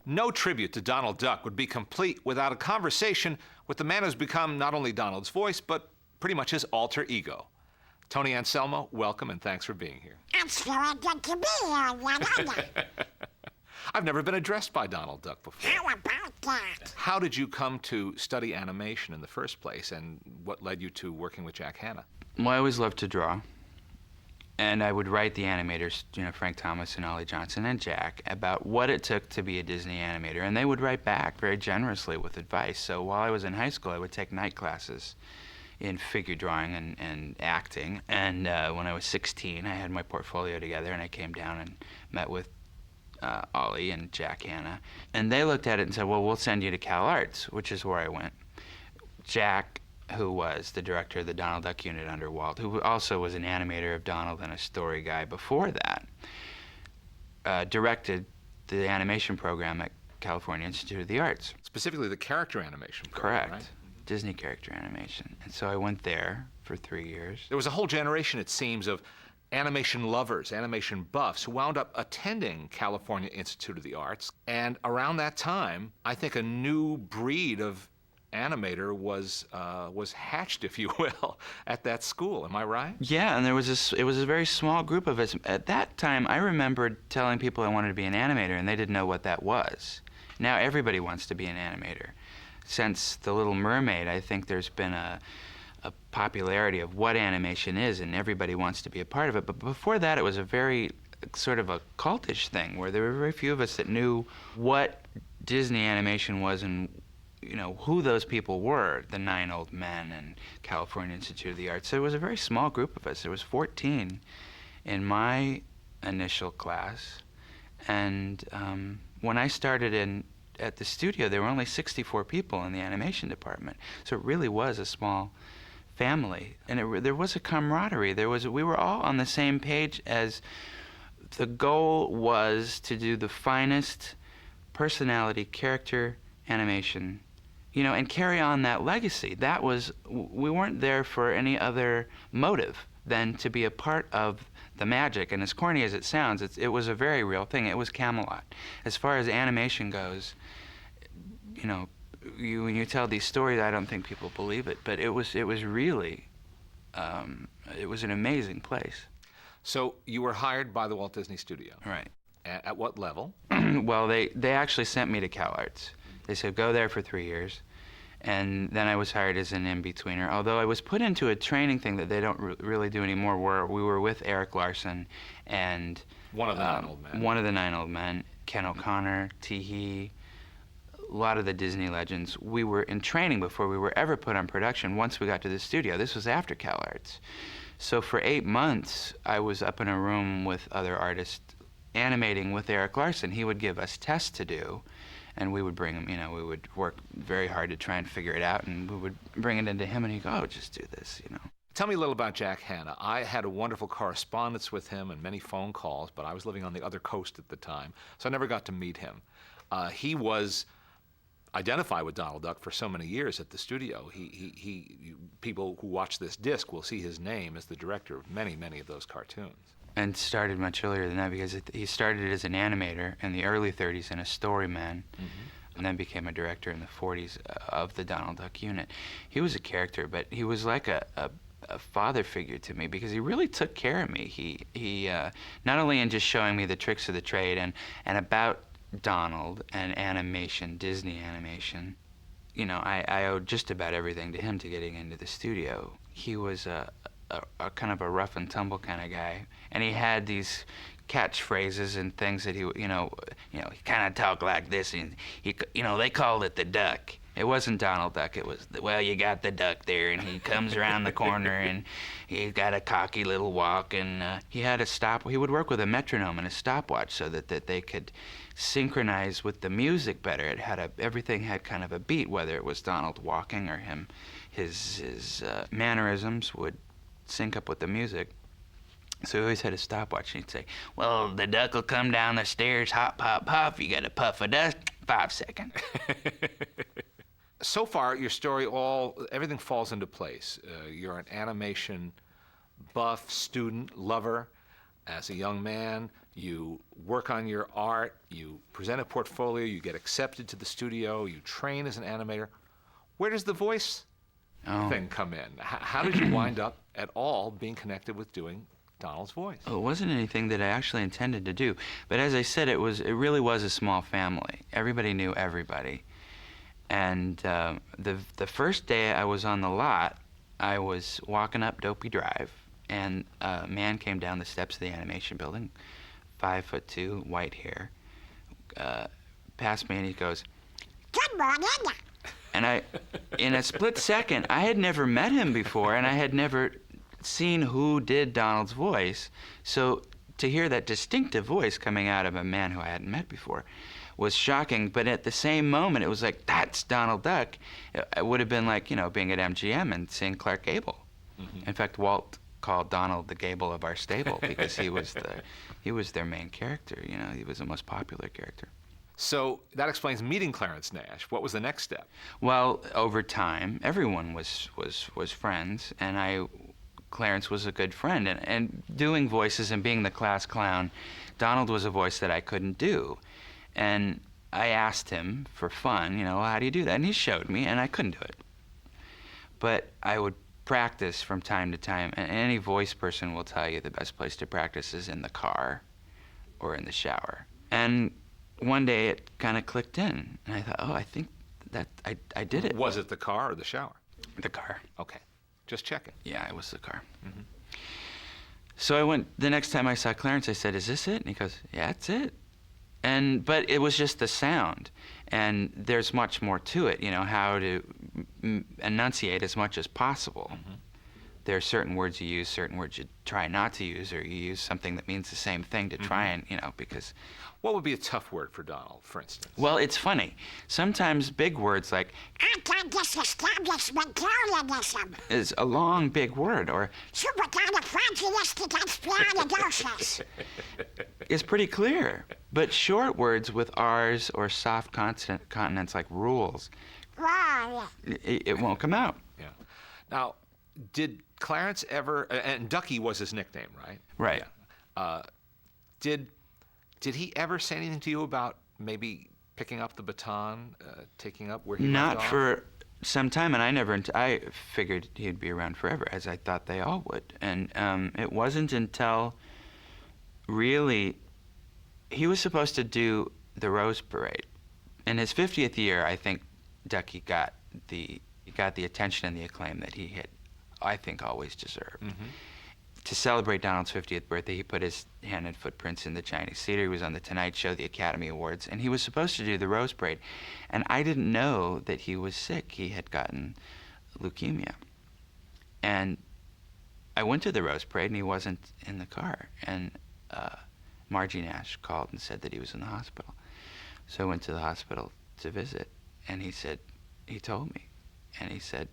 No tribute to Donald Duck would be complete without a conversation with the man who's become not only Donald's voice, but pretty much his alter ego. Tony Anselmo, welcome and thanks for being here. It's very good to be here, Walt. I've never been addressed by Donald Duck before. How about that? How did you come to study animation in the first place, and what led you to working with Jack Hanna? Well, I always loved to draw. And I would write the animators, Frank Thomas and Ollie Johnson and Jack, about what it took to be a Disney animator. And they would write back very generously with advice. So while I was in high school, I would take night classes in figure drawing and acting. And when I was 16, I had my portfolio together, and I came down and met with Ollie and Jack Hanna. And they looked at it and said, well, we'll send you to Cal Arts, which is where I went. Jack, who was the director of the Donald Duck unit under Walt, who also was an animator of Donald and a story guy before that, directed the animation program at California Institute of the Arts. Specifically the character animation program, Correct. right? Disney character animation. And so I went there for 3 years. There was a whole generation, it seems, of animation lovers, animation buffs, who wound up attending California Institute of the Arts. And around that time, I think a new breed of animator was hatched, if you will, at that school. Am I right? Yeah, and it was a very small group of us. At that time, I remembered telling people I wanted to be an animator, and they didn't know what that was. Now everybody wants to be an animator. Since The Little Mermaid, I think there's been a popularity of what animation is, and everybody wants to be a part of it. But before that, it was a very sort of a cultish thing, where there were very few of us that knew what Disney animation was and who those people were, the 9 Old Men and California Institute of the Arts. So it was a very small group of us. There was 14 in my initial class. And when I started at the studio, there were only 64 people in the animation department. So it really was a small family. And there was a camaraderie. We were all on the same page, as the goal was to do the finest personality, character animation, and carry on that legacy. We weren't there for any other motive than to be a part of the magic. And as corny as it sounds, it was a very real thing. It was Camelot. As far as animation goes, when you tell these stories, I don't think people believe it, but it was really, it was an amazing place. So you were hired by the Walt Disney Studio. Right. At what level? Well, they actually sent me to Cal Arts. They said, go there for 3 years. And then I was hired as an in-betweener, although I was put into a training thing that they don't really do anymore, where we were with Eric Larson and one of the 9 Old Men. One of the 9 Old Men, Ken O'Connor, Tee, a lot of the Disney legends. We were in training before we were ever put on production once we got to the studio. This was after Cal Arts. So for 8 months, I was up in a room with other artists animating with Eric Larson. He would give us tests to do, and we would bring him, we would work very hard to try and figure it out, and we would bring it into him, and he'd go, oh, just do this, Tell me a little about Jack Hanna. I had a wonderful correspondence with him and many phone calls, but I was living on the other coast at the time, so I never got to meet him. He was identified with Donald Duck for so many years at the studio. People who watch this disc will see his name as the director of many, many of those cartoons. And started much earlier than that, because he started as an animator in the early 30s and a storyman, and then became a director in the 40s of the Donald Duck unit. He was a character, but he was like a father figure to me, because he really took care of me. He not only in just showing me the tricks of the trade and about Donald and animation, Disney animation, I owed just about everything to him to getting into the studio. He was a kind of a rough and tumble kind of guy, and he had these catchphrases and things that he kind of talked like this, and they called it the duck. It wasn't Donald Duck. It was, well, you got the duck there, and he comes around the corner, and he's got a cocky little walk, and he had a he would work with a metronome and a stopwatch so that they could synchronize with the music better. Everything had kind of a beat, whether it was Donald walking or his mannerisms would sync up with the music. So he always had a stopwatch, and he'd say, well, the duck will come down the stairs, hop, pop, pop, you got a puff of dust, 5 seconds. So far, your story, everything falls into place. You're an animation buff, student, lover. As a young man, you work on your art, you present a portfolio, you get accepted to the studio, you train as an animator. Where does the voice thing come in? How did you wind up at all being connected with doing Donald's voice? It wasn't anything that I actually intended to do. But as I said, it really was a small family. Everybody knew everybody. And the first day I was on the lot, I was walking up Dopey Drive, and a man came down the steps of the animation building, 5'2", white hair, past me, and he goes, Good morning. and in a split second, I had never met him before, and I had never seen who did Donald's voice. So to hear that distinctive voice coming out of a man who I hadn't met before was shocking. But at the same moment, it was like, that's Donald Duck. It would have been like, being at MGM and seeing Clark Gable. Mm-hmm. In fact, Walt called Donald the Gable of our stable because he was their main character. He was the most popular character. So that explains meeting Clarence Nash. What was the next step? Well, over time, everyone was friends, and Clarence was a good friend. And doing voices and being the class clown, Donald was a voice that I couldn't do. And I asked him for fun, how do you do that? And he showed me, and I couldn't do it. But I would practice from time to time, and any voice person will tell you the best place to practice is in the car or in the shower. And one day it kind of clicked in, and I thought, I think that I did it. Was it the car or the shower? The car. Okay, just checking. Yeah, it was the car. Mm-hmm. So I went, the next time I saw Clarence, I said, is this it? And he goes, yeah, that's it. But it was just the sound, and there's much more to it, how to enunciate as much as possible. Mm-hmm. There are certain words you use, certain words you try not to use, or you use something that means the same thing to try and, because... What would be a tough word for Donald, for instance? Well, it's funny. Sometimes big words like... Anti-disestablishmentarianism is a long, big word, or... Supercalifragilisticexpialidocious is pretty clear. But short words with R's or soft consonants like rules, it won't come out. Yeah. Now, did Clarence ever... And Ducky was his nickname, right? Right. Yeah. Did he ever say anything to you about maybe picking up the baton, taking up where he left off? Not for some time, and I figured he'd be around forever, as I thought they all would. And it wasn't until really he was supposed to do the Rose Parade. In his 50th year, I think Ducky got the attention and the acclaim that he had, I think, always deserved. Mm-hmm. To celebrate Donald's 50th birthday, he put his hand and footprints in the Chinese Theater. He was on The Tonight Show, the Academy Awards, and he was supposed to do the Rose Parade. And I didn't know that he was sick. He had gotten leukemia. And I went to the Rose Parade, and he wasn't in the car. And Margie Nash called and said that he was in the hospital. So I went to the hospital to visit, and he told me, and he said,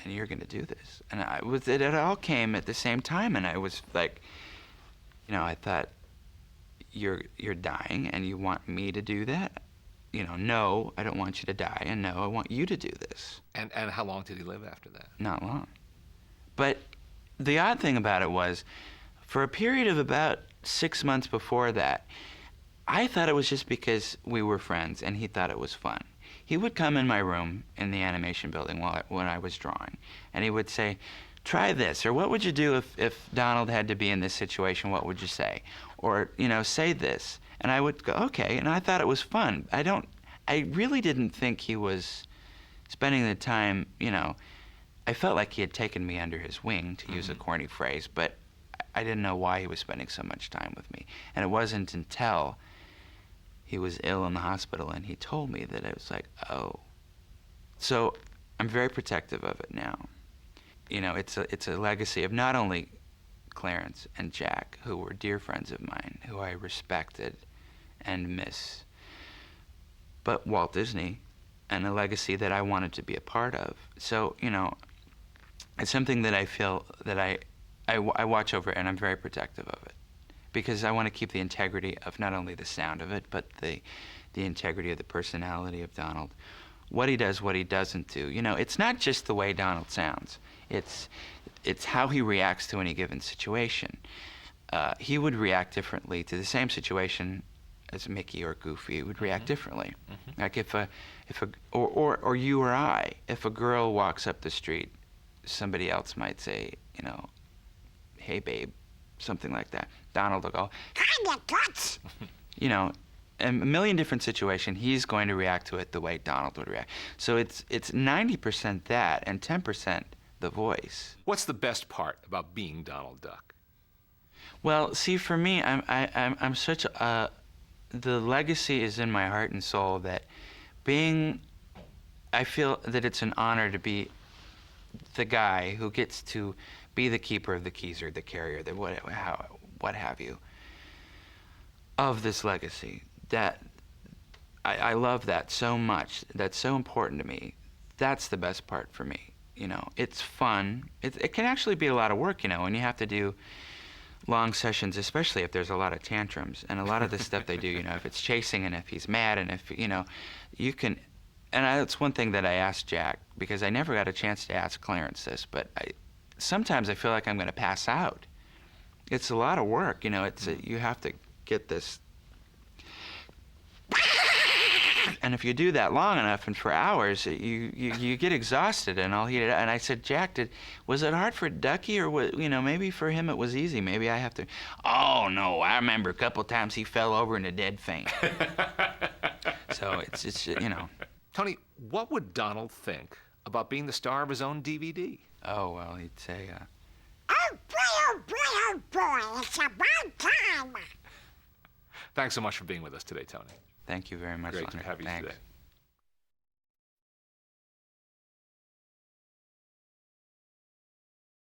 and you're going to do this. And it all came at the same time, and I was like, I thought, you're dying, and you want me to do that? No, I don't want you to die, and no, I want you to do this. And how long did he live after that? Not long. But the odd thing about it was, for a period of about 6 months before that, I thought it was just because we were friends, and he thought it was fun. He would come in my room in the animation building when I was drawing, and he would say, try this, or what would you do if Donald had to be in this situation, what would you say? Or, say this. And I would go, okay, and I thought it was fun. I really didn't think he was spending the time, I felt like he had taken me under his wing, to use a corny phrase, but I didn't know why he was spending so much time with me. And it wasn't until he was ill in the hospital and he told me that I was like, oh. So I'm very protective of it now. It's a legacy of not only Clarence and Jack, who were dear friends of mine, who I respected and miss, but Walt Disney, and a legacy that I wanted to be a part of. So, it's something that I feel that I watch over, and I'm very protective of it, because I want to keep the integrity of not only the sound of it, but the integrity of the personality of Donald. What he does, what he doesn't do. It's not just the way Donald sounds. It's how he reacts to any given situation. he would react differently to the same situation as Mickey or Goofy. He would react differently. Like or you or I, if a girl walks up the street, somebody else might say, you know, hey babe, something like that. Donald will go, Kinda guts. you know, in a million different situations, he's going to react to it the way Donald would react. So it's 90% that and 10% the voice. What's the best part about being Donald Duck? Well, see, for me, I'm such a, the legacy is in my heart and soul that I feel that it's an honor to be the guy who gets to be the keeper of the keys or the carrier, the what have you, of this legacy. That I love that so much. That's so important to me. That's the best part for me. You know, it's fun. It can actually be a lot of work, you know, when you have to do long sessions, especially if there's a lot of tantrums and a lot of the stuff they do, you know, if it's chasing and if he's mad and if, you know, you can, and that's one thing that I asked Jack, because I never got a chance to ask Clarence this, but sometimes I feel like I'm going to pass out. It's a lot of work, you know, you have to get this. And if you do that long enough and for hours, you get exhausted and I'll heat it up. And I said, Jack, was it hard for Ducky or what, you know, maybe for him it was easy. Maybe I have to. Oh, no, I remember a couple times he fell over in a dead faint. So it's you know. Tony, what would Donald think about being the star of his own DVD? Oh, well, he'd say, Oh boy, oh boy, oh boy, it's about time. Thanks so much for being with us today, Tony. thank you very much, Great to Leonard. have you Thanks. today.